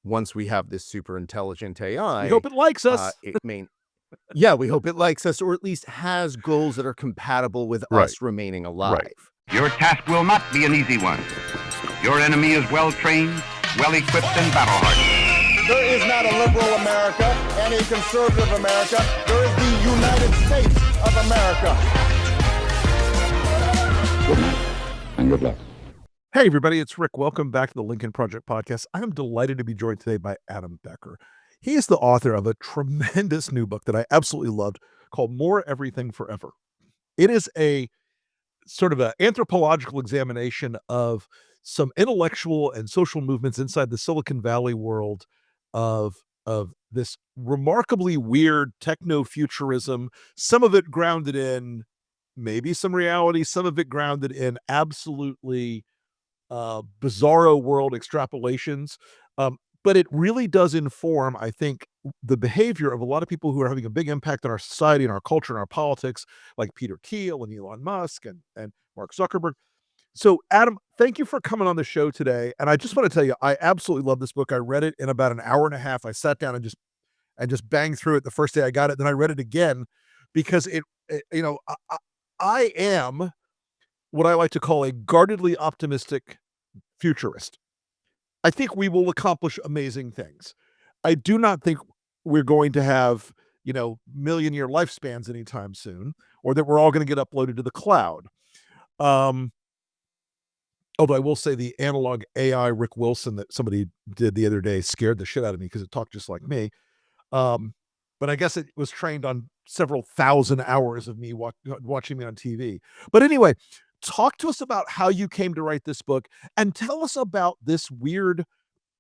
once we have this super intelligent We AI, hope it likes us. it may, yeah, we hope it likes us, or at least has goals that are compatible with Right. us remaining alive. Right. Your task will not be an easy one. Your enemy is well-trained, well-equipped, and battle-hardened. There is not a liberal America and a conservative America. There is the United States of America. Good night, and good luck. Hey, everybody, it's Rick. Welcome back to the Lincoln Project Podcast. I am delighted to be joined today by Adam Becker. He is the author of a tremendous new book that I absolutely loved called More Everything Forever. It is a sort of an anthropological examination of some intellectual and social movements inside the Silicon Valley world of this remarkably weird techno-futurism, some of it grounded in maybe some reality, some of it grounded in absolutely bizarro world extrapolations. But it really does inform, I think, the behavior of a lot of people who are having a big impact on our society and our culture and our politics, like Peter Thiel and Elon Musk and Mark Zuckerberg. So, Adam, thank you for coming on the show today. And I just want to tell you, I absolutely love this book. I read it in about an hour and a half. I sat down and just banged through it the first day I got it. Then I read it again because I am what I like to call a guardedly optimistic futurist. I think we will accomplish amazing things. I do not think we're going to have, million-year lifespans anytime soon, or that we're all going to get uploaded to the cloud. Although I will say the analog AI Rick Wilson that somebody did the other day scared the shit out of me because it talked just like me. But I guess it was trained on several thousand hours of me watching me on TV. But anyway, talk to us about how you came to write this book and tell us about this weird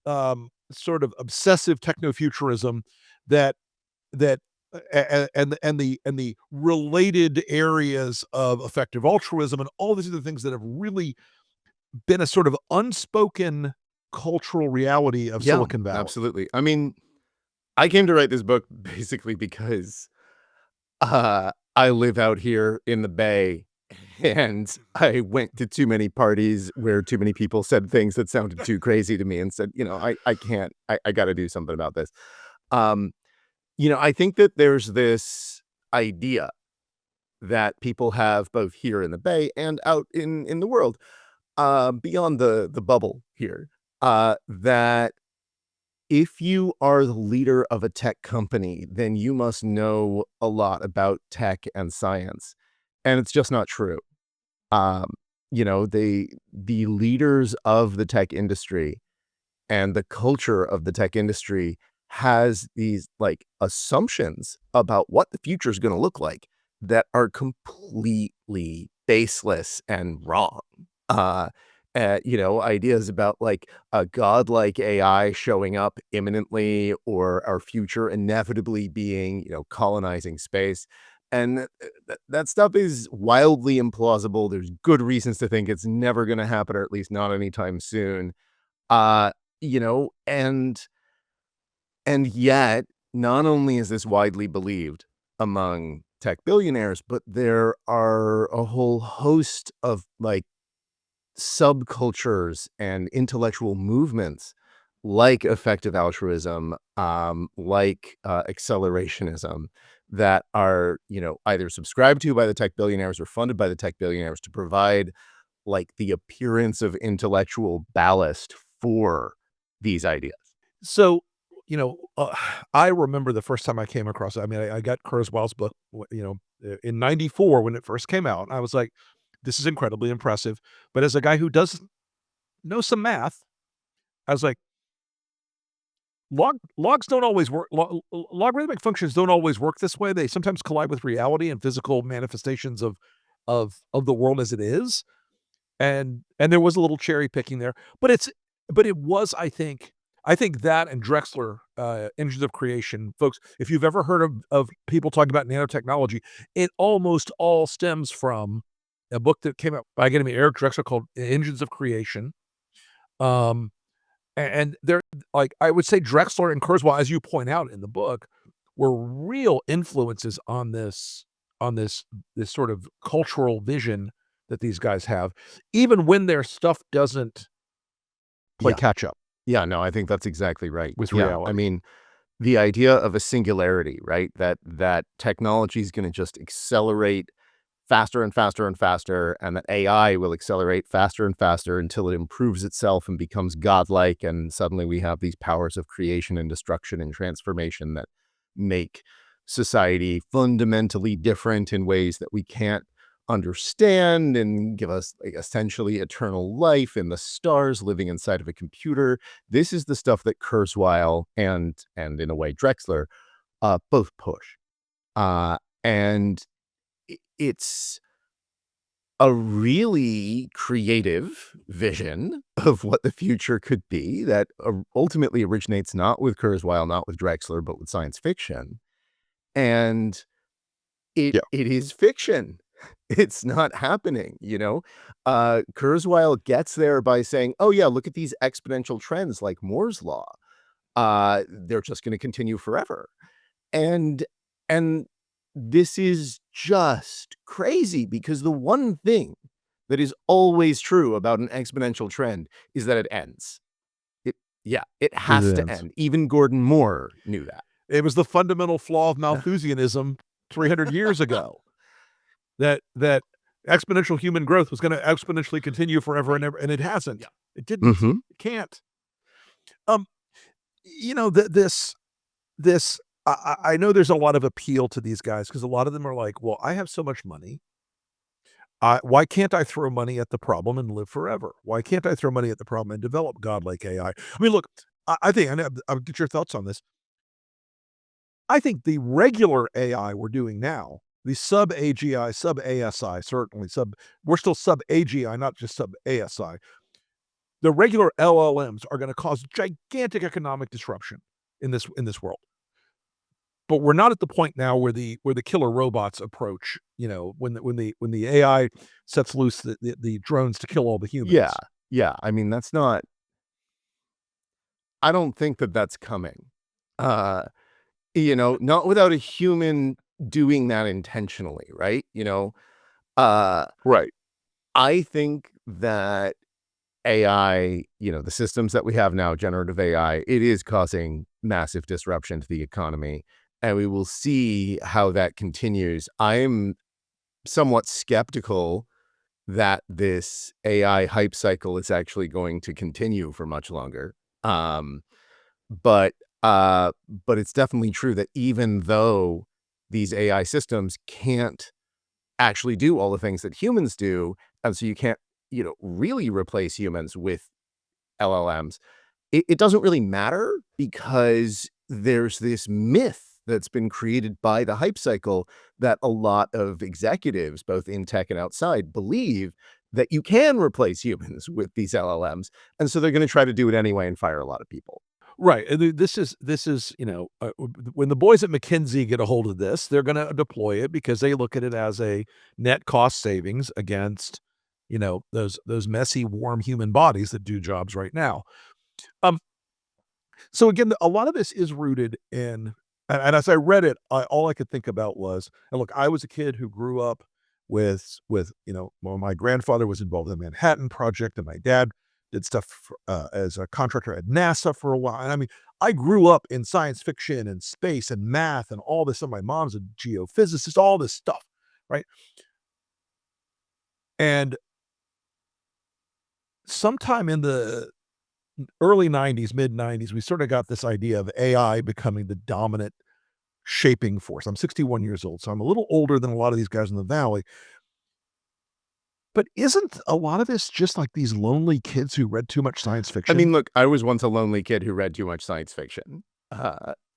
sort of obsessive techno-futurism that and the related areas of effective altruism and all these other things that have really been a sort of unspoken cultural reality of Silicon Valley. Absolutely. I mean, I came to write this book basically because I live out here in the Bay, and I went to too many parties where too many people said things that sounded too crazy to me and said, I can't, I got to do something about this. I think that there's this idea that people have both here in the Bay and out in the world, beyond the bubble here, that if you are the leader of a tech company, then you must know a lot about tech and science. And it's just not true. The leaders of the tech industry and the culture of the tech industry has these assumptions about what the future is going to look like that are completely baseless and wrong. Ideas about a godlike AI showing up imminently, or our future inevitably being, colonizing space. And that stuff is wildly implausible. There's good reasons to think it's never going to happen, or at least not anytime soon. And yet, not only is this widely believed among tech billionaires, but there are a whole host of subcultures and intellectual movements like effective altruism, like accelerationism, that are, either subscribed to by the tech billionaires or funded by the tech billionaires to provide the appearance of intellectual ballast for these ideas. So, I remember the first time I came across it. I mean, I got Kurzweil's book, in 94 when it first came out. I was like, this is incredibly impressive. But as a guy who does know some math, I was like, logs don't always work. Logarithmic functions don't always work this way. They sometimes collide with reality and physical manifestations of the world as it is. And there was a little cherry picking there, but it was, I think that and Drexler, Engines of Creation, folks, if you've ever heard of people talking about nanotechnology, it almost all stems from a book that came out by Eric Drexler called Engines of Creation. And they're I would say Drexler and Kurzweil, as you point out in the book, were real influences on this sort of cultural vision that these guys have, even when their stuff doesn't play catch up. Yeah, no, I think that's exactly right. with Yeah, I reality. mean, the idea of a singularity, right? That technology is gonna just accelerate faster and faster and faster, and that AI will accelerate faster and faster until it improves itself and becomes godlike, and suddenly we have these powers of creation and destruction and transformation that make society fundamentally different in ways that we can't understand and give us, like, essentially eternal life in the stars living inside of a computer. This is the stuff that Kurzweil and in a way Drexler, both push. And it's a really creative vision of what the future could be that ultimately originates not with Kurzweil, not with Drexler, but with science fiction. And it Yeah. it is fiction. It's not happening, you know? Kurzweil gets there by saying, "Oh, yeah, look at these exponential trends like Moore's law. They're just gonna continue forever." And and this is just crazy because the one thing that is always true about an exponential trend is that it ends. It yeah, it It has to ends. end. Even Gordon Moore knew that. It was the fundamental flaw of Malthusianism 300 years ago, that exponential human growth was gonna exponentially continue forever and ever, and it hasn't. Yeah. It didn't. Mhm. It can't. Um, this I know there's a lot of appeal to these guys because a lot of them are like, "Well, I have so much money. Why can't I throw money at the problem and live forever? Why can't I throw money at the problem and develop godlike AI?" I mean, look, I think I know I'll get your thoughts on this. I think the regular AI we're doing now, the sub AGI, sub ASI, certainly we're still sub AGI, not just sub ASI. The regular LLMs are going to cause gigantic economic disruption in this world. But we're not at the point now where the killer robots approach, when the AI sets loose the drones to kill all the Yeah. humans. Yeah, I mean, that's not I don't think that that's coming. Uh, not without a human doing that intentionally, right? Uh, Right. I think that AI, the systems that we have now, generative AI, it is causing massive disruption to the economy, and we will see how that continues. I'm somewhat skeptical that this AI hype cycle is actually going to continue for much longer. Um, but but it's definitely true that even though these AI systems can't actually do all the things that humans do, and so you can't, really replace humans with LLMs, it doesn't really matter because there's this myth that's been created by the hype cycle that a lot of executives, both in tech and outside, believe that you can replace humans with these LLMs, and so they're gonna try to do it anyway and fire a lot of people. Right, and this is, when the boys at McKinsey get a hold of this, they're gonna deploy it because they look at it as a net cost savings against, those messy, warm human bodies that do jobs right now. Um, so again, a lot of this is rooted in, and as I read it, all I could think about was, and look, I was a kid who grew up well, my grandfather was involved in the Manhattan Project, and my dad did stuff as a contractor at NASA for a while. And I mean, I grew up in science fiction and space and math and all this. And my mom's a geophysicist, all this stuff, right? And sometime in the early 90s, mid 90s, we sort of got this idea of AI becoming the dominant shaping force. I'm 61 years old, so I'm a little older than a lot of these guys in the valley. But isn't a lot of this just like these lonely kids who read too much science I fiction? mean, look, I was once a lonely kid who read too much science fiction.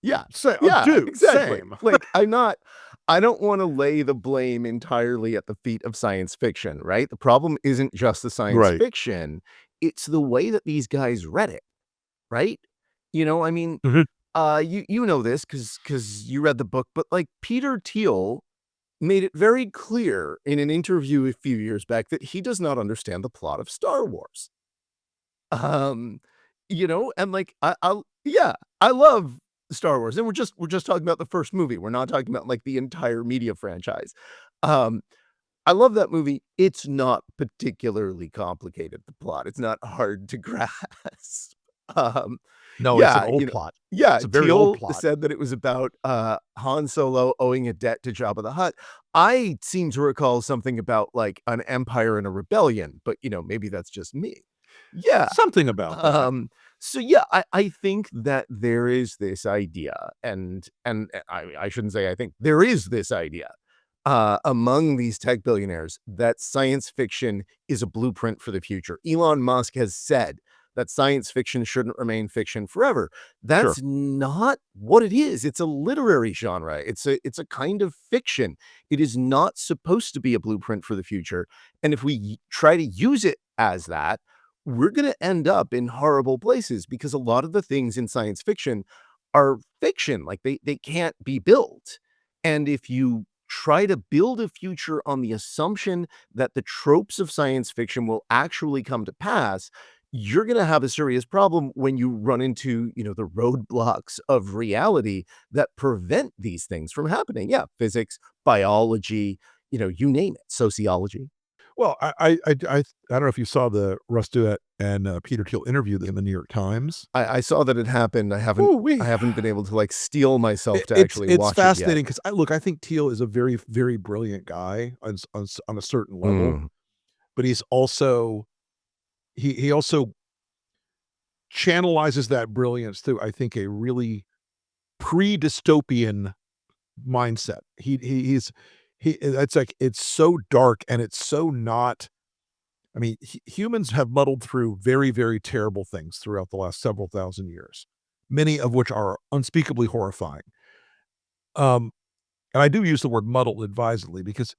Yeah, yeah, Dude, exactly. same. Like, I don't wanna lay the blame entirely at the feet of science fiction, right? The problem isn't just the science Right. fiction, it's the way that these guys read it, right? I mean, Mhm. you know this because you read the book, but, like, Peter Thiel made it very clear in an interview a few years back that he does not understand the plot of Star Wars. Um, and like yeah, I love Star Wars, and we're just talking about the first movie. We're not talking about like the entire media franchise. Um, I love that movie. It's not particularly complicated, the plot. It's not hard to grasp. Um, No, it's an yeah, old plot. yeah, It's a very old Teal plot. said that it was about, Han Solo owing a debt to Jabba the Hutt. I seem to recall something about, like, an empire and a rebellion, but, maybe that's just me. Yeah, Something about that. um, so, yeah, I think that there is this idea, and I shouldn't say I think, there is this idea, among these tech billionaires that science fiction is a blueprint for the future. Elon Musk has said that science fiction shouldn't remain fiction forever. Sure. That's not what it is. It's a literary genre. It's a kind of fiction. It is not supposed to be a blueprint for the future. And if we try to use it as that, we're going to end up in horrible places because a lot of the things in science fiction are fiction. Like they can't be built. And if you try to build a future on the assumption that the tropes of science fiction will actually come to pass, you're going to have a serious problem when you run into, the roadblocks of reality that prevent these things from happening. Yeah, physics, biology, you name it, sociology. Well, I don't know if you saw the Russ Duett and Peter Thiel interview in the New York Times. I saw that it happened. I haven't been able to like steel myself to It's actually it's watch fascinating it yet. because I think Thiel is a very, very brilliant guy on a certain level, Mm. but he also channelizes that brilliance through, I think, a really pre-dystopian mindset. It's like it's so dark and it's so not. I mean, humans have muddled through very, very terrible things throughout the last several thousand years, many of which are unspeakably horrifying. Um, and I do use the word muddled advisedly because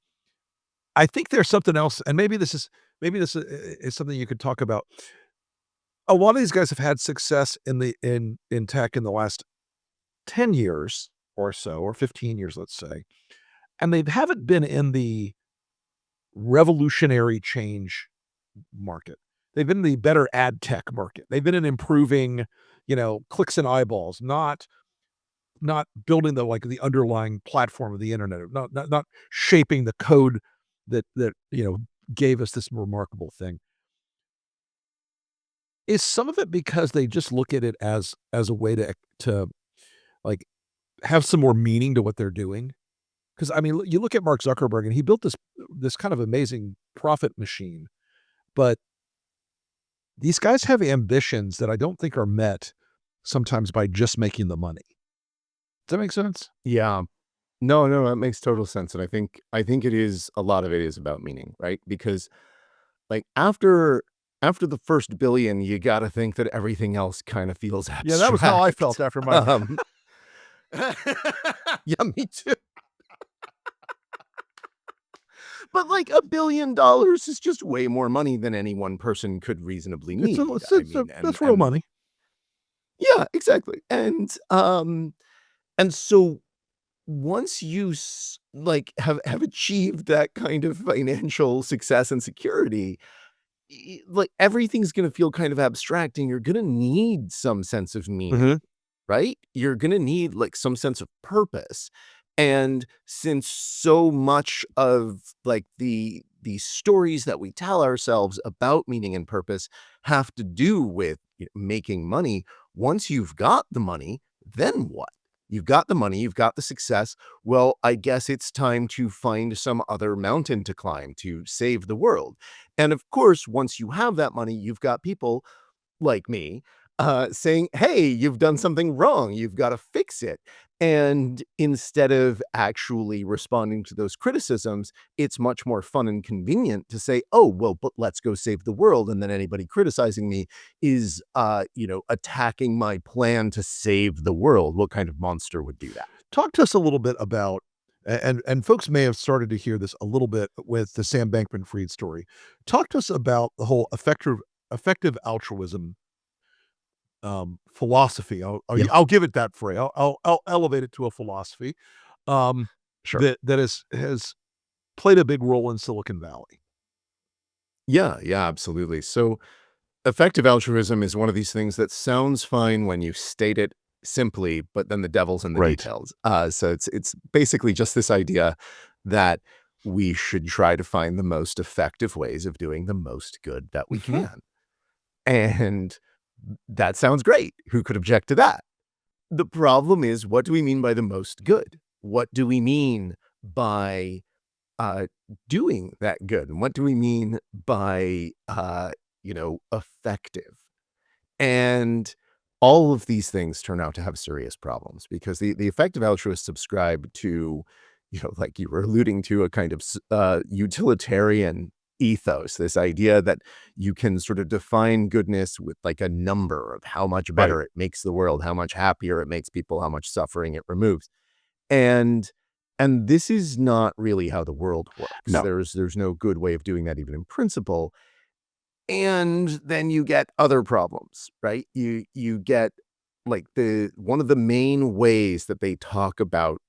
I think there's something else, and maybe this is something you could talk about. A lot of these guys have had success in tech in the last 10 years or so, or 15 years, let's say, and they haven't been in the revolutionary change market. They've been in the better ad tech market. They've been in improving, clicks and eyeballs, not building the underlying platform of the internet, not shaping the code that gave us this remarkable thing. Is some of it because they just look at it as a way to like have some more meaning to what they're doing? Because I mean, you look at Mark Zuckerberg and he built this kind of amazing profit machine, but these guys have ambitions that I don't think are met sometimes by just making the money. Does that make sense? Yeah. No, no, that makes total sense. And I think it is a lot of it is about meaning, right? Because like after the first billion, you gotta think that everything else kind of feels Yeah, that was how I abstract. felt after my Um, yeah, me too. But like $1 billion is just way more money than any one person could reasonably need. I mean, that's real money. yeah, exactly. And so once you like have achieved that kind of financial success and security, like everything's going to feel kind of abstract and you're going to need some sense of meaning, Mhm. right? You're going to need like some sense of purpose. And since so much of like the stories that we tell ourselves about meaning and purpose have to do with making money, once you've got the money, then what? You've got the money, you've got the success. Well, I guess it's time to find some other mountain to climb to save the world. And of course, once you have that money, you've got people like me, saying, "Hey, you've done something wrong. You've got to fix it." And instead of actually responding to those criticisms, it's much more fun and convenient to say, "Oh, well, but let's go save the world." And then anybody criticizing me is, attacking my plan to save the world. What kind of monster would do that? Talk to us a little bit about and folks may have started to hear this a little bit with the Sam Bankman-Fried story. Talk to us about the whole effective altruism philosophy. Yeah, I'll give it that phrase. I'll elevate it to a philosophy um, sure. that has played a big role in Silicon Valley. Yeah, yeah, absolutely. So effective altruism is one of these things that sounds fine when you state it simply, but then the devil's in the Right. details. So it's basically just this idea that we should try to find the most effective ways of doing the most good that we Mhm. can. And That sounds great. Who could object to that? The problem is, what do we mean by the most good? What do we mean by uh, doing that good? And what do we mean by, effective? And all of these things turn out to have serious problems because the effective altruists subscribe to, like you were alluding to, a kind of utilitarian ethos, this idea that you can sort of define goodness with like a number of how much better it makes the world, how much happier it makes people, how much suffering it removes. And this is not really how the world works. No. There's no good way of doing that even in principle. And then you get other problems, right? You get like one of the main ways that they talk about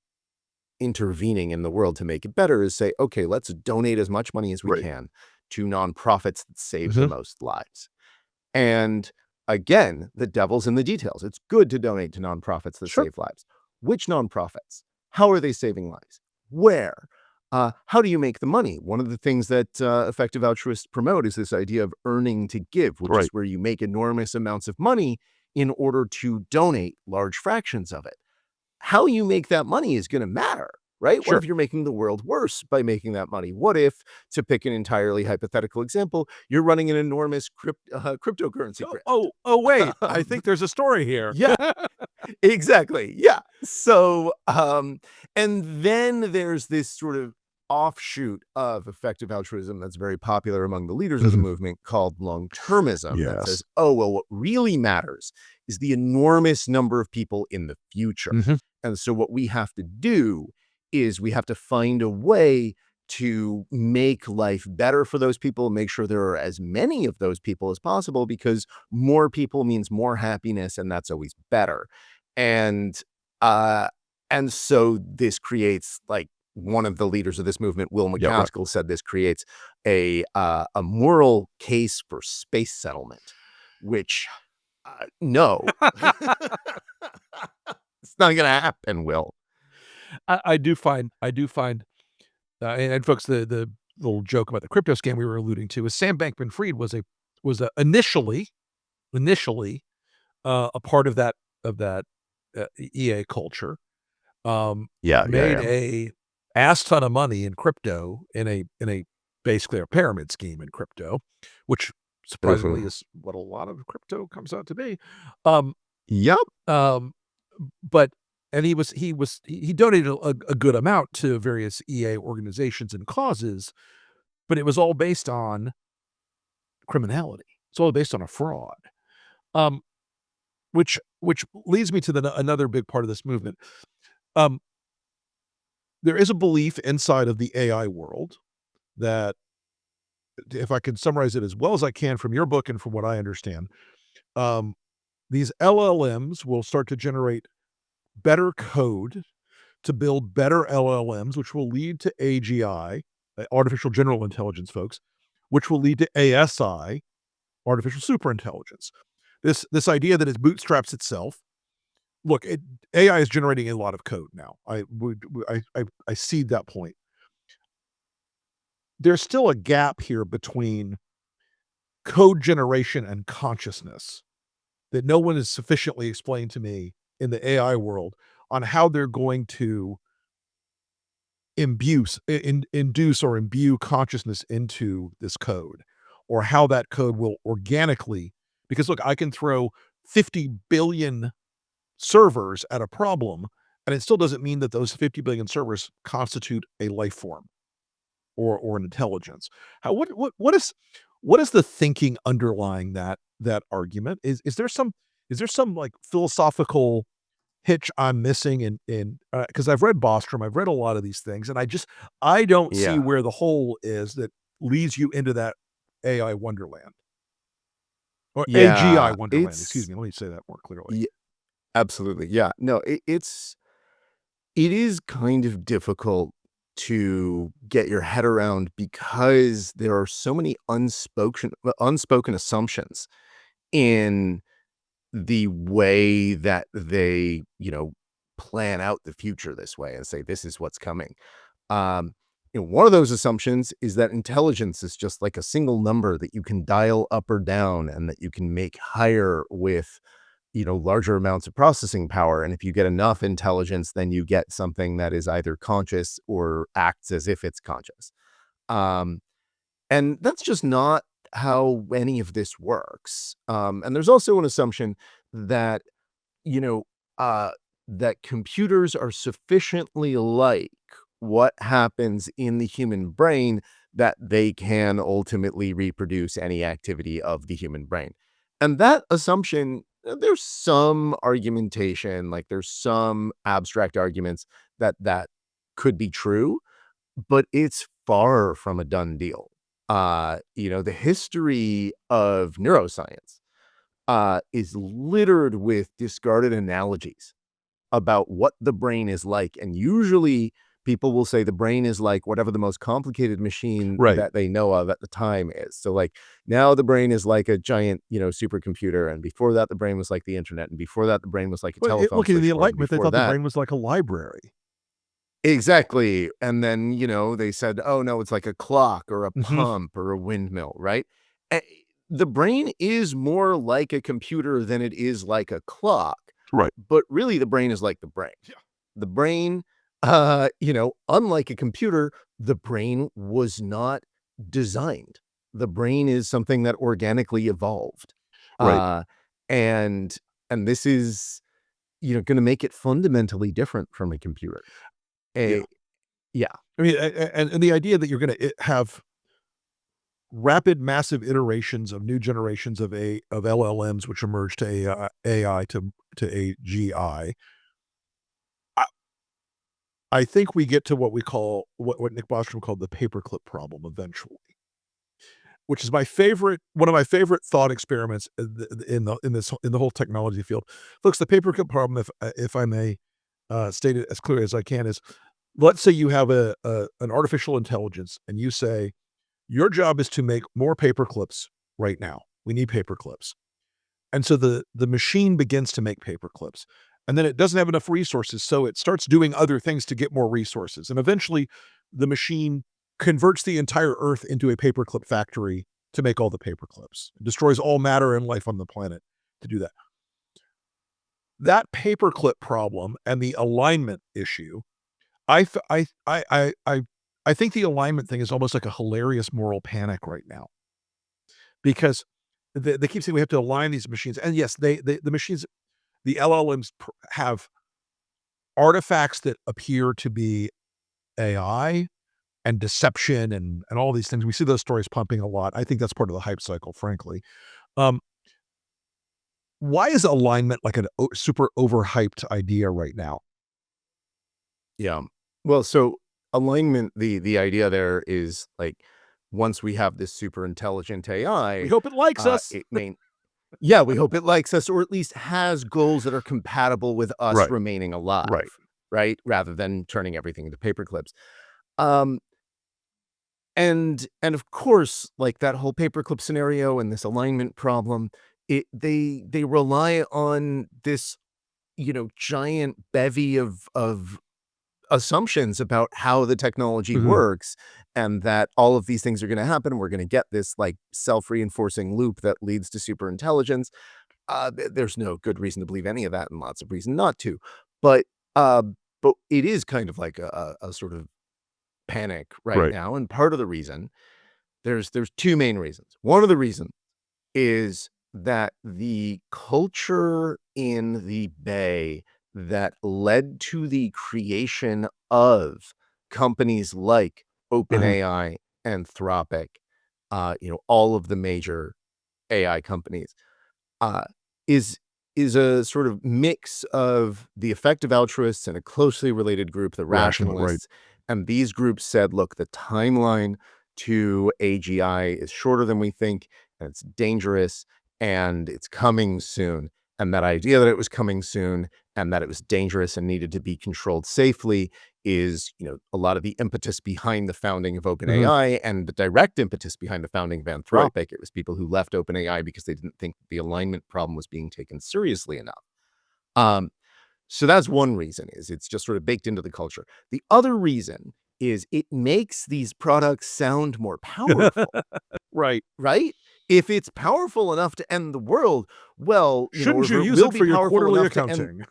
intervening in the world to make it better is say, okay, let's donate as much money as we Right. can to nonprofits that save the Mhm. most lives. And again, the devil's in the details. It's good to donate to nonprofits that Sure. save lives. Which nonprofits? How are they saving lives? Where? How do you make the money? One of the things that effective altruists promote is this idea of earning to give, which is Right. where you make enormous amounts of money in order to donate large fractions of it. How you make that money is going to matter, right? What Sure. if you're making the world worse by making that money? What if, to pick an entirely hypothetical example, you're running an enormous cryptocurrency grift? Wait, I think there's a story here. Yeah, exactly. Yeah. So, and then there's this sort of offshoot of effective altruism that's very popular among the leaders of the Mhm. movement called long-termism that Yes. says, oh, well, what really matters is the enormous number of people in the future. Mhm. And so what we have to do is we have to find a way to make life better for those people, make sure there are as many of those people as possible, because more people means more happiness, and that's always better. And uh and so this creates, like, one of the leaders of this movement, Will Yeah, right. McCaskill, said this creates a moral case for space settlement, which no. It's not gonna happen, Will. I do find, and folks, the little joke about the crypto scam we were alluding to is Sam Bankman-Fried was initially a part of that EA culture. Yeah, Made a ass ton of money in crypto in a basically a pyramid scheme in crypto, which surprisingly Mhm. is what a lot of crypto comes out to be. Um, Yep. um, but and he donated a good amount to various EA organizations and causes, but it was all based on criminality. It's all based on a fraud. Um, which leads me to another big part of this movement. Um, there is a belief inside of the AI world that, if I can summarize it as well as I can from your book and from what I understand, um, these LLMs will start to generate better code to build better LLMs, which will lead to AGI, artificial general intelligence, folks, which will lead to ASI, artificial superintelligence. This idea that it bootstraps itself. Look, AI is generating a lot of code now. I see that point. There's still a gap here between code generation and consciousness that no one has sufficiently explained to me in the AI world on how they're going to induce or imbue consciousness into this code, or how that code will organically, because look, I can throw 50 billion servers at a problem, and it still doesn't mean that those 50 billion servers constitute a life form or an intelligence. How what is the thinking underlying that argument? Is there some like philosophical hitch I'm missing in because I've read Bostrom, I've read a lot of these things, and I don't see Yeah. where the hole is that leads you into that AI wonderland or AGI Yeah. wonderland. Excuse me. Let me say that more clearly. Yeah, absolutely. Yeah. No, it is kind of difficult to get your head around because there are so many unspoken assumptions in the way that they, plan out the future this way and say this is what's coming. Um, one of those assumptions is that intelligence is just like a single number that you can dial up or down and that you can make higher with, larger amounts of processing power. And if you get enough intelligence, then you get something that is either conscious or acts as if it's conscious. Um, and that's just not how any of this works. And there's also an assumption that, you know, uh, that computers are sufficiently like what happens in the human brain that they can ultimately reproduce any activity of the human brain. And that assumption, there's some argumentation, like there's some abstract arguments that could be true, but it's far from a done deal. The history of neuroscience is littered with discarded analogies about what the brain is like. And usually people will say the brain is like whatever the most complicated machine Right. that they know of at the time is. So like now the brain is like a giant, supercomputer. And before that, the brain was like the internet. And before that, the brain was like a Well, telephone look at the switchboard. And Enlightenment. They before thought the that, brain was like a library. exactly. And then, they said, oh no, it's like a clock or a Mhm. pump or a windmill, right? Eh, The brain is more like a computer than it is like a clock. Right. But really the brain is like the brain. Yeah. The brain, unlike a computer, the brain was not designed. The brain is something that organically evolved. Right. Uh, and and this is, going to make it fundamentally different from a computer. Yeah. Yeah. I mean, and the idea that you're going to have rapid, massive iterations of new generations of LLMs, which emerge to AI to AGI. I think we get to what we call what Nick Bostrom called the paperclip problem eventually, which is one of my favorite thought experiments in the whole technology field. Folks, the paperclip problem, if I may state it as clearly as I can, is let's say you have an artificial intelligence and you say your job is to make more paper clips right now. We need paper clips. And so the machine begins to make paper clips. And then it doesn't have enough resources, so it starts doing other things to get more resources. And eventually the machine converts the entire earth into a paperclip factory to make all the paper clips. It destroys all matter and life on the planet to do that. That paperclip problem and the alignment issue, I f- I think the alignment thing is almost like a hilarious moral panic right now, because they keep saying we have to align these machines, and yes, the machines, the LLMs have artifacts that appear to be AI and deception and all these things. We see those stories pumping a lot. I think that's part of the hype cycle, frankly. Um, why is alignment like a super overhyped idea right now? Yeah. Well, so alignment, the idea there is like once we have this super intelligent AI, We hope it likes us. it may yeah, we hope it likes us or at least has goals that are compatible with us Right. remaining alive, Right. right? Rather than turning everything into paper clips. Um, and of course, like that whole paperclip scenario and this alignment problem, they rely on this, giant bevy of assumptions about how the technology Mhm. works and that all of these things are going to happen. We're going to get this like self-reinforcing loop that leads to super intelligence. There's no good reason to believe any of that and lots of reason not to. But uh, but it is kind of like a sort of panic right Right. now. And part of the reason there's two main reasons. One of the reasons is that the culture in the Bay that led to the creation of companies like Mhm. OpenAI, Anthropic, all of the major AI companies, uh, is is a sort of mix of the effective altruists and a closely related group, the Rational, right. rationalists. And these groups said, look, the timeline to AGI is shorter than we think, and it's dangerous, and it's coming soon. And that idea that it was coming soon and that it was dangerous and needed to be controlled safely is, a lot of the impetus behind the founding of Mhm. OpenAI and the direct impetus behind the founding of Right. Anthropic. It was people who left OpenAI because they didn't think the alignment problem was being taken seriously enough. Um, so that's one reason is it's just sort of baked into the culture. The other reason is it makes these products sound more powerful, Right. right? If it's powerful enough to end the world, well, Shouldn't if you it use will it be for your powerful quarterly enough to end accounting?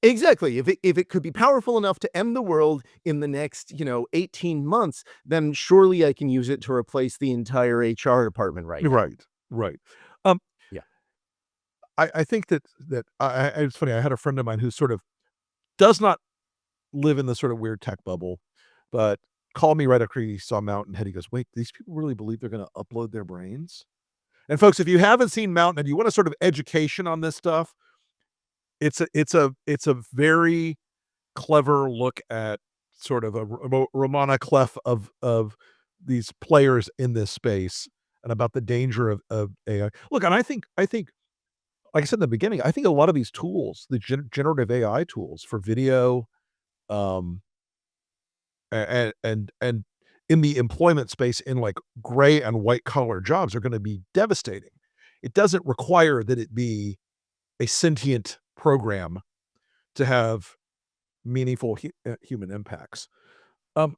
exactly. If it could be powerful enough to end the world in the next, 18 months, then surely I can use it to replace the entire HR department right now. Right, right. Um, Yeah. I think that it's funny, I had a friend of mine who sort of does not live in the sort of weird tech bubble, but called me right after he saw Mountain Head. He goes, "Wait, these people really believe they're gonna upload their brains?" And folks, if you haven't seen Mountain and you want a sort of education on this stuff, it's a very clever look at sort of a Romana Clef of these players in this space and about the danger of AI. Look, and I think, like I said in the beginning, I think a lot of these tools, the generative AI tools for video, um, and in the employment space in like gray and white collar jobs are gonna be devastating. It doesn't require that it be a sentient program to have meaningful human impacts. Um,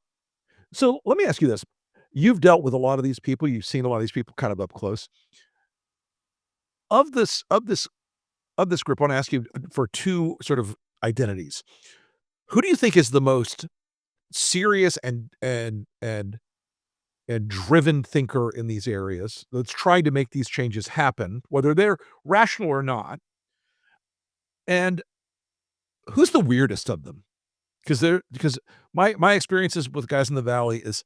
so let me ask you this. You've dealt with a lot of these people. You've seen a lot of these people kind of up close. Of this group, I want to ask you for two sort of identities. Who do you think is the most serious and driven thinker in these areas that's trying to make these changes happen, whether they're rational or not? And who's the weirdest of them? Because my experiences with guys in the valley is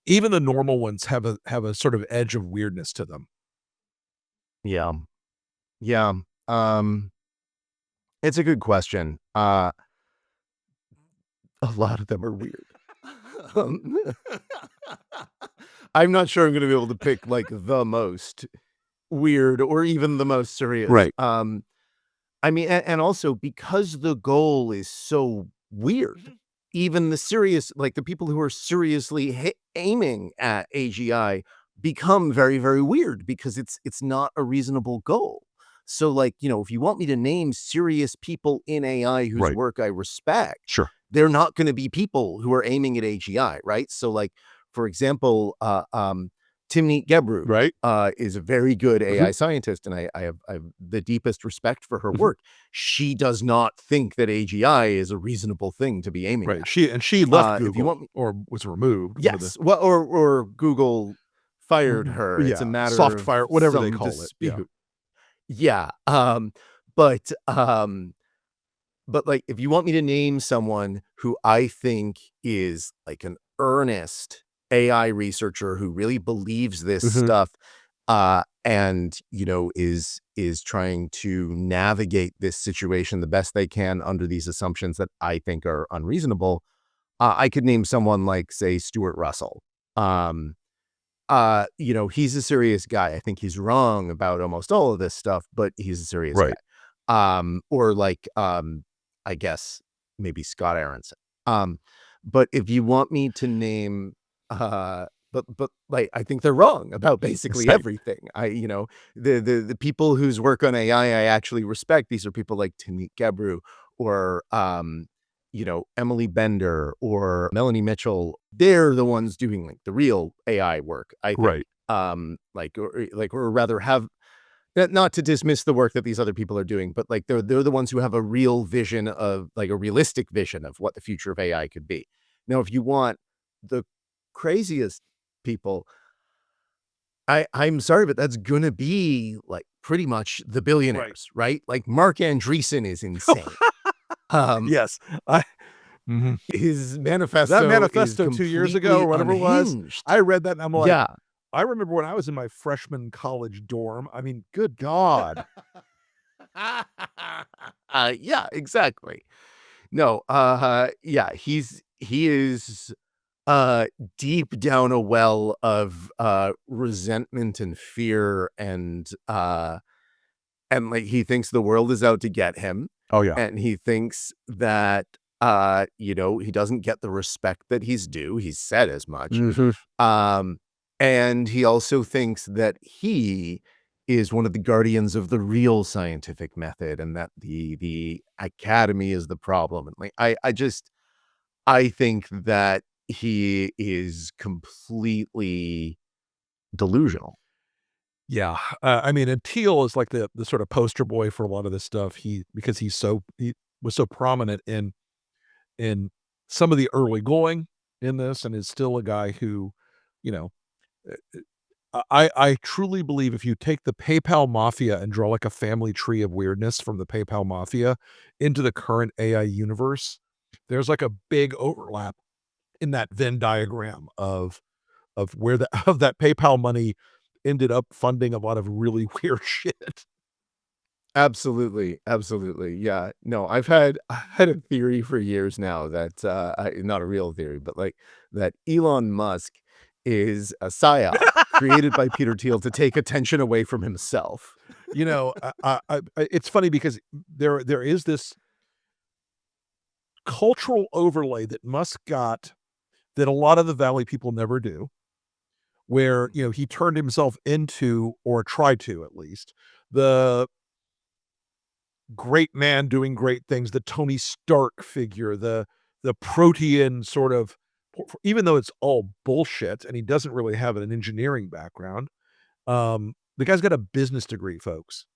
even the normal ones have a sort of edge of weirdness to them. Yeah. Yeah. Um, it's a good question. A lot of them are weird. Um, I'm not sure I'm gonna be able to pick, like, the most weird or even the most serious. Right. I mean, and also because the goal is so weird, even the serious like, the people who are seriously aiming at AGI become very, very weird because it's not a reasonable goal. So, like, if you want me to name serious people in AI whose Right. work I respect, Sure. they're not gonna be people who are aiming at AGI, right? So, like, for example, Timnit Gebru, Right. is a very good Mhm. AI scientist, and I have the deepest respect for her Mhm. work. She does not think that AGI is a reasonable thing to be aiming Right. at. She left If you Google want me or was removed, one of the yes, well, or Google fired her. It's a yeah, matter soft of fire, whatever they some call it. Yeah. dispute. Yeah, but, like, if you want me to name someone who I think is, like, an earnest AI researcher who really believes this Mhm. stuff, and, is trying to navigate this situation the best they can under these assumptions that I think are unreasonable, I could name someone like, say, Stuart Russell. Um, he's a serious guy. I think he's wrong about almost all of this stuff, but he's a serious guy. Right. Or like, I guess maybe Scott Aronson. But if you want me to name, but like, I think they're wrong about basically Same. everything. The people whose work on AI I actually respect. These are people like Timnit Gebru or, Emily Bender or Melanie Mitchell. They're the ones doing like the real AI work, I think. Right. Or rather have not to dismiss the work that these other people are doing, but like they're the ones who have a real vision of like a realistic vision of what the future of AI could be. Now, if you want the craziest people, I'm sorry, but that's gonna be like pretty much the Right. billionaires, right? Like Mark Andreessen is insane. Um, Yes. I Mhm. his That manifesto is manifesto 2 years ago completely or whatever it was, unhinged. I read that and I'm like, Yeah. I remember when I was in my freshman college dorm. I mean, good God. Yeah, exactly. No, yeah, he is, uh, deep down a well of, resentment and fear and, like, he thinks the world is out to get him, Oh, yeah. and he thinks that, he doesn't get the respect that he's due. He's said as much. Mhm. Um, and he also thinks that he is one of the guardians of the real scientific method and that the academy is the problem. And like, I think that he is completely delusional. Yeah, I mean, and Teal is like the sort of poster boy for a lot of this stuff. Because he was so prominent in some of the early going in this, and is still a guy who, you know, I truly believe if you take the PayPal mafia and draw like a family tree of weirdness from the PayPal mafia into the current AI universe, there's like a big overlap in that Venn diagram of where the of that PayPal money ended up funding a lot of really weird shit. Absolutely, absolutely. Yeah. No, I had a theory for years now that not a real theory, but like that Elon Musk is a psyop created by Peter Thiel to take attention away from himself. You know, it's funny because there is this cultural overlay that Musk got that a lot of the Valley people never do, where, he turned himself into, or tried to at least, the great man doing great things, the Tony Stark figure, the protean sort of, even though it's all bullshit and he doesn't really have an engineering background, the guy's got a business degree, folks.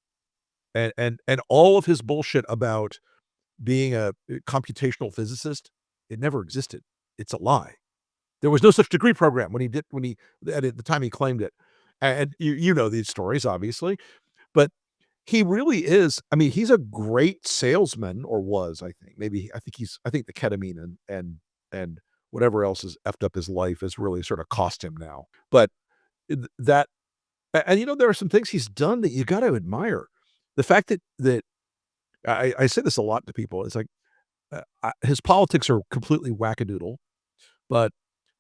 And all of his bullshit about being a computational physicist, it never existed. It's a lie. There was no such degree program when he at the time he claimed it. And you know these stories, obviously, but he really is. I mean, he's a great salesman, or was, I think. Maybe I think the ketamine and whatever else has effed up his life has really sort of cost him now. But that and there are some things he's done that you got to admire. The fact that I say this a lot to people. It's like his politics are completely wackadoodle, but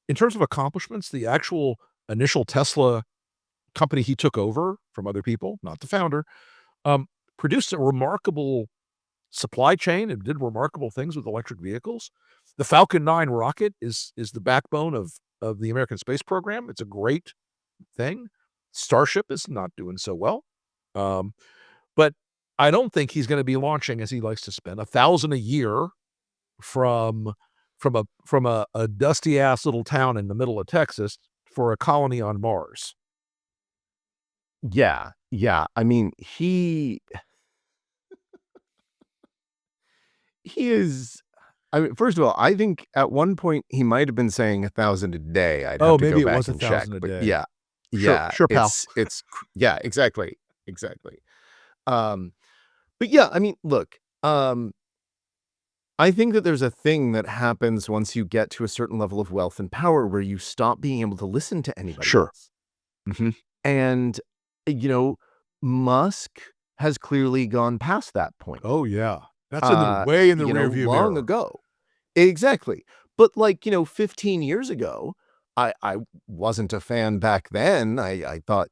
in terms of accomplishments, the actual initial Tesla company he took over from other people, not the founder, um, produced a remarkable supply chain and did remarkable things with electric vehicles. The Falcon 9 rocket is the backbone of the American space program. It's a great thing. Starship is not doing so well. Um, but I don't think he's going to be launching, as he likes to spend, 1,000 a year from a dusty ass little town in the middle of Texas for a colony on Mars. Yeah. Yeah. I mean, he is I mean, first of all, I think at one point he might have been saying 1,000 a day. I'd have Oh, to maybe go it back was and check, 1,000 a but day. yeah. Sure, Yeah, sure, pal. yeah, exactly. Exactly. Um, but yeah, I mean, look, I think that there's a thing that happens once you get to a certain level of wealth and power where you stop being able to listen to anybody Sure. else. Mhm. And, you know, Musk has clearly gone past that point. Oh, yeah. That's in the way in the rearview Long mirror. ago. Exactly. But like, 15 years ago, I wasn't a fan back then. I thought,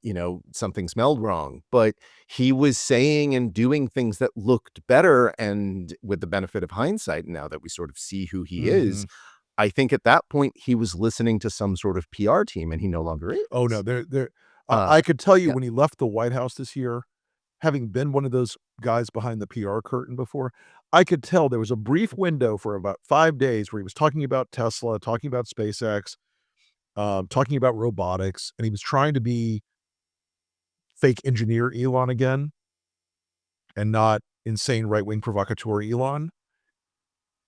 something smelled wrong, but he was saying and doing things that looked better. And with the benefit of hindsight, now that we sort of see who he is, Mhm. I think at that point he was listening to some sort of PR team and he no longer Oh, no, is. there Uh, I could tell you yeah. when he left the White House this year, having been one of those guys behind the PR curtain before, I could tell there was a brief window for about 5 days where he was talking about Tesla, talking about SpaceX, talking about robotics, and he was trying to be fake engineer Elon again and not insane right-wing provocateur Elon,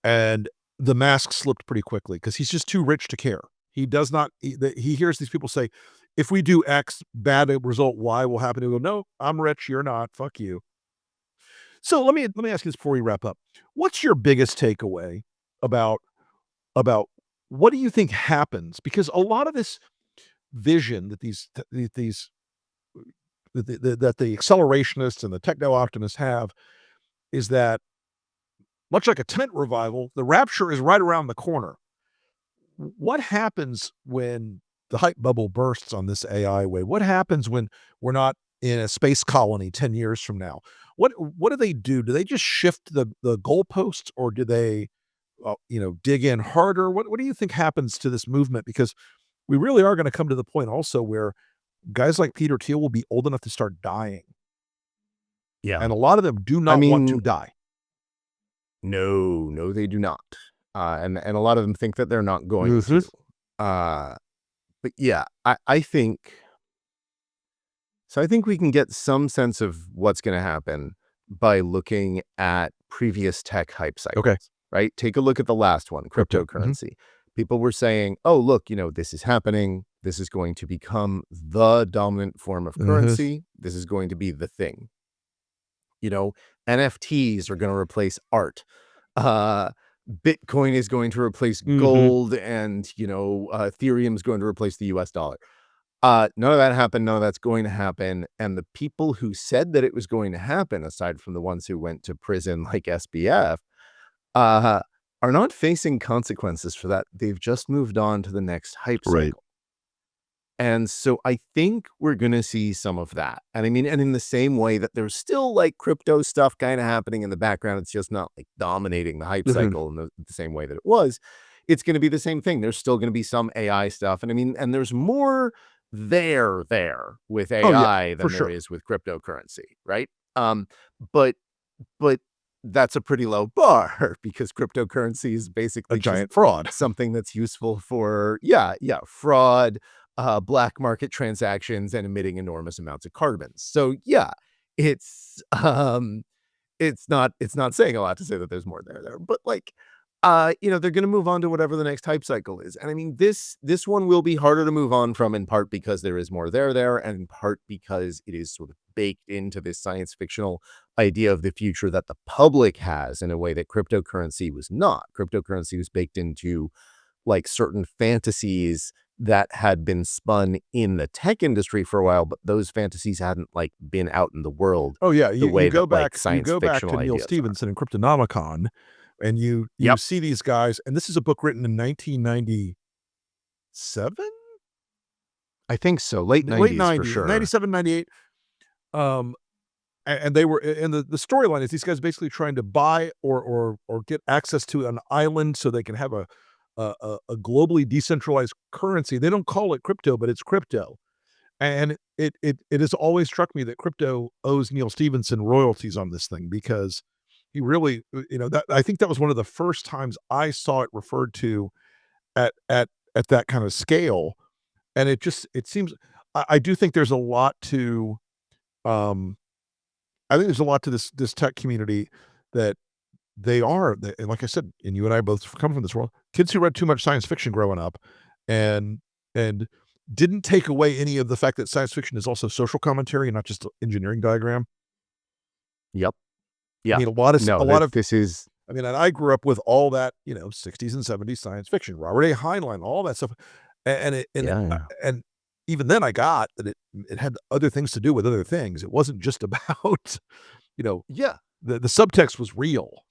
and the mask slipped pretty quickly because he's just too rich to care. He does not he hears these people say, "If we do X, bad result Y will happen." He'll go, "No, I'm rich, you're not. Fuck you." So let me ask you this before we wrap up. What's your biggest takeaway about about what do you think happens? Because a lot of this vision that these that the accelerationists and the techno optimists have is that, much like a tent revival, the rapture is right around the corner. What happens when the hype bubble bursts on this AI wave? What happens when we're not in a space colony 10 years from now? What do they do? Do they just shift the goalposts, or do they dig in harder? What do you think happens to this movement? Because we really are going to come to the point also where guys like Peter Thiel will be old enough to start dying. Yeah. And a lot of them do I not want to mean, die. no, no, they do not. and a lot of them think that they're not going to. But yeah, I think so. I think we can get some sense of what's going to happen by looking at previous tech hype cycles. Okay. Right? Take a look at the last one, cryptocurrency. People were saying, oh, look, this is happening. This is going to become the dominant form of currency. This is going to be the thing. NFTs are going to replace art. Bitcoin is going to replace gold, and Ethereum is going to replace the US dollar. None of that happened. None of that's going to happen. And the people who said that it was going to happen, aside from the ones who went to prison like SBF, are not facing consequences for that. They've just moved on to the next hype cycle. Right. And so I think we're going to see some of that. And I mean, and in the same way that there's still like crypto stuff kind of happening in the background, it's just not like dominating the hype cycle in the same way that it was. It's going to be the same thing. There's still going to be some AI stuff. And I mean, and there's more there with AI than there is with cryptocurrency, right? But that's a pretty low bar because cryptocurrency is basically a giant fraud, something that's useful for fraud, black market transactions, and emitting enormous amounts of carbon. So yeah, it's not saying a lot to say that there's more there, but like, they're going to move on to whatever the next hype cycle is. And I mean, this one will be harder to move on from, in part because there is more there, and in part because it is sort of baked into this science fictional idea of the future that the public has in a way that cryptocurrency was not. Cryptocurrency was baked into like certain fantasies that had been spun in the tech industry for a while, but those fantasies hadn't like been out in the world. Oh yeah, you go back to Neil Stephenson and Cryptonomicon, and you see these guys, and this is a book written in 1997. I think so, late 90s for sure, 97, 98. And they were, and the storyline is these guys basically trying to buy or get access to an island so they can have a globally decentralized currency. They don't call it crypto, but it's crypto. And it has always struck me that crypto owes Neil Stephenson royalties on this thing, because he really, that I think that was one of the first times I saw it referred to at that kind of scale. And it seems, I do think there's a lot to, I think there's a lot to this tech community that and like I said, and you and I both come from this world, kids who read too much science fiction growing up and didn't take away any of the fact that science fiction is also social commentary and not just engineering diagram. Yep. Yeah. I mean, and I grew up with all that, 60s and 70s science fiction, Robert A. Heinlein, all that stuff. And even then I got that it had other things to do with other things. It wasn't just about, the subtext was real.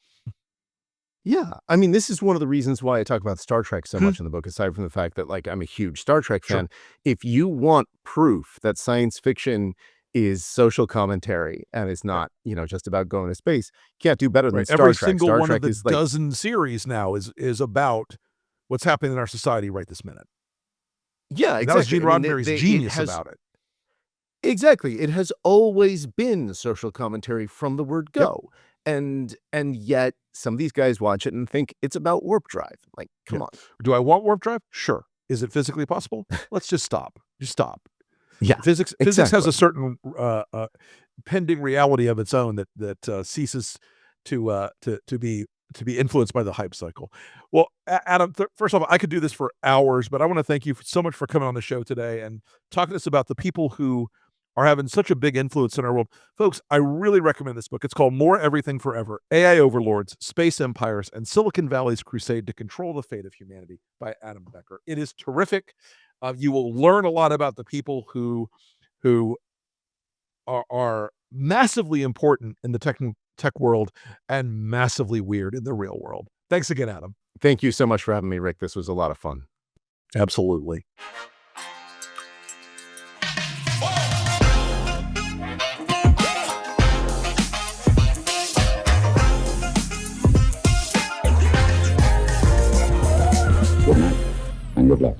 Yeah. I mean, this is one of the reasons why I talk about Star Trek so much in the book, aside from the fact that like I'm a huge Star Trek fan. If you want proof that science fiction is social commentary and is not, just about going to space, you can't do better than Star Every Trek. single Star one Trek of the is like, dozen series now is about what's happening in our society right this minute. Yeah, exactly. That was Gene Roddenberry's genius about it. Exactly. It has always been social commentary from the word go. And yet some of these guys watch it and think it's about warp drive. Like, come on. Do I want warp drive? Sure. Is it physically possible? Let's just stop. Just stop. Yeah. Physics has a certain pending reality of its own that ceases to be influenced by the hype cycle. Well, Adam, first off, I could do this for hours, but I want to thank you so much for coming on the show today and talking to us about the people who are having such a big influence in our world. Folks, I really recommend this book. It's called More Everything Forever, AI Overlords, Space Empires, and Silicon Valley's Crusade to Control the Fate of Humanity by Adam Becker. It is terrific. You will learn a lot about the people who are massively important in the tech world and massively weird in the real world. Thanks again, Adam. Thank you so much for having me, Rick. This was a lot of fun. Absolutely. Good night and good luck.